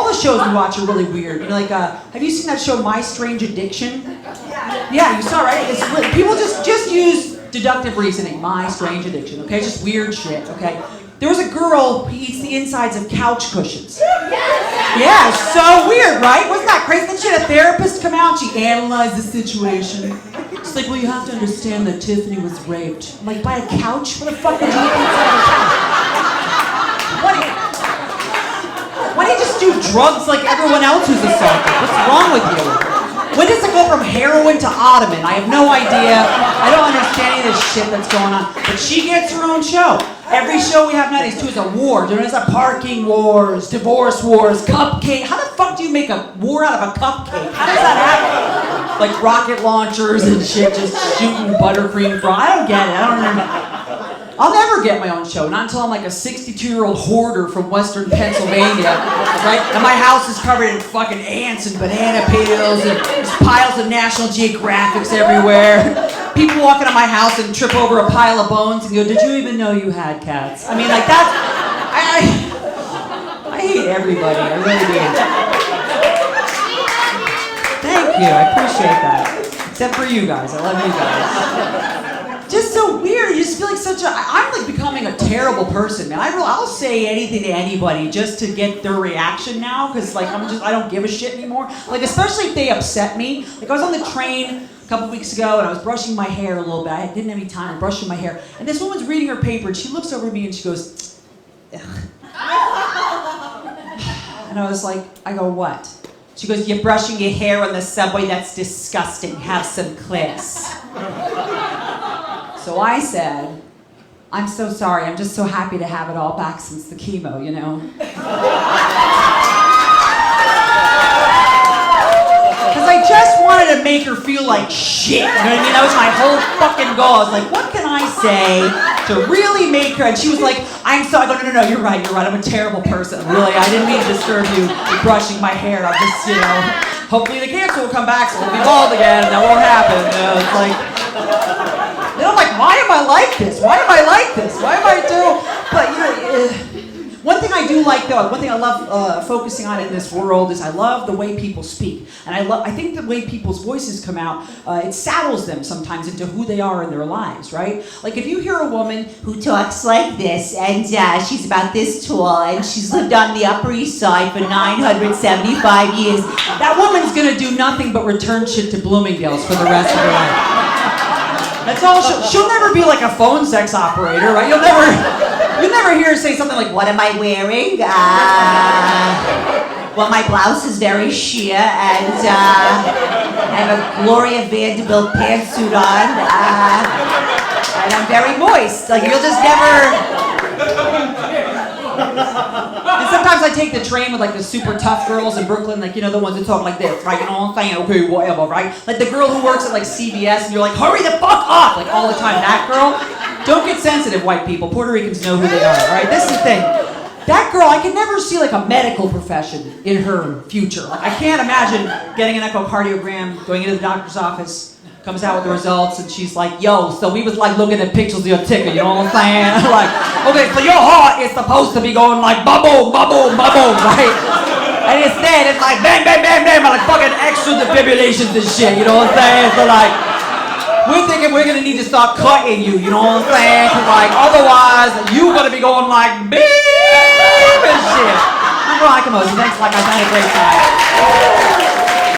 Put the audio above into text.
all the shows we watch are really weird. You know, like, have you seen that show My Strange Addiction? Yeah, you saw, right? It's, people just use deductive reasoning. My Strange Addiction, okay? Just weird shit, okay? There was a girl who eats the insides of couch cushions. Yeah, so weird, right? Wasn't that crazy? Then she had a therapist come out and she analyzed the situation. She's like, well, you have to understand that Tiffany was raped. I'm like, by a couch? What the fuck did you eat inside of a couch? Why don't you just do drugs like everyone else who's assaulted? What's wrong with you? When does it go from heroin to ottoman? I have no idea. I don't understand any of this shit that's going on. But she gets her own show. Every show we have nowadays, too, is a war. There's a parking wars, divorce wars, cupcake. How the fuck do you make a war out of a cupcake? How does that happen? Like rocket launchers and shit, just shooting buttercream from. I don't get it. I don't remember. I'll never get my own show, not until I'm like a 62-year-old hoarder from Western Pennsylvania, right? And my house is covered in fucking ants and banana peels and there's piles of National Geographics everywhere. People walk into my house and trip over a pile of bones and go, did you even know you had cats? I mean, like that's, I hate everybody, I really do. Thank you, I appreciate that. Except for you guys, I love you guys. Just so weird. You just feel like I'm like becoming a terrible person, man. I'll say anything to anybody just to get their reaction now, because like I don't give a shit anymore. Like especially if they upset me. Like I was on the train a couple weeks ago and I was brushing my hair a little bit. I didn't have any time. I'm brushing my hair, and this woman's reading her paper and she looks over at me and she goes, ugh. And I was like, I go, what? She goes, you're brushing your hair on the subway. That's disgusting. Have some class. So I said, I'm so sorry, I'm just so happy to have it all back since the chemo, you know? Because I just wanted to make her feel like shit, you know what I mean? That was my whole fucking goal. I was like, what can I say to really make her, and she was like, I'm sorry. I go, no, you're right, I'm a terrible person. Really, I didn't mean to disturb you with brushing my hair. I'm just, you know, hopefully the cancer will come back so we'll be bald again and that won't happen. You know, it's like, you know, I'm like, why am I like this? Why am I like this? Why am I doing? But you know, one thing I do like though, one thing I love focusing on in this world is I love the way people speak, and I think the way people's voices come out, it saddles them sometimes into who they are in their lives, right? Like if you hear a woman who talks like this, and she's about this tall, and she's lived on the Upper East Side for 975 years, that woman's gonna do nothing but return shit to Bloomingdale's for the rest of her life. That's all. She'll never be like a phone sex operator, right? You'll never hear her say something like, "What am I wearing? Well, my blouse is very sheer, and I have a Gloria Vanderbilt pantsuit on, and I'm very moist." Like you'll just never. And sometimes I take the train with like the super tough girls in Brooklyn, like, you know, the ones that talk like this, right? You know what I'm saying? Okay, whatever, right? Like the girl who works at like CVS and you're like, hurry the fuck up! Like all the time. That girl, don't get sensitive, white people. Puerto Ricans know who they are, all right? This is the thing. That girl, I can never see like a medical profession in her future. Like I can't imagine getting an echocardiogram, going into the doctor's office, comes out with the results, and she's like, yo, so we was like looking at pictures of your ticker, you know what I'm saying? Like, okay, so your heart is supposed to be going like ba-boom, ba-boom, ba-boom, right? And instead, it's like bang, bang, bang, bang, like fucking extra defibrillations and shit, you know what I'm saying? So like, we're thinking we're gonna need to start cutting you, you know what I'm saying? Cause like, otherwise, you're gonna be going like beep and shit. I'm Veronica Mosey, thanks, like I had a great time.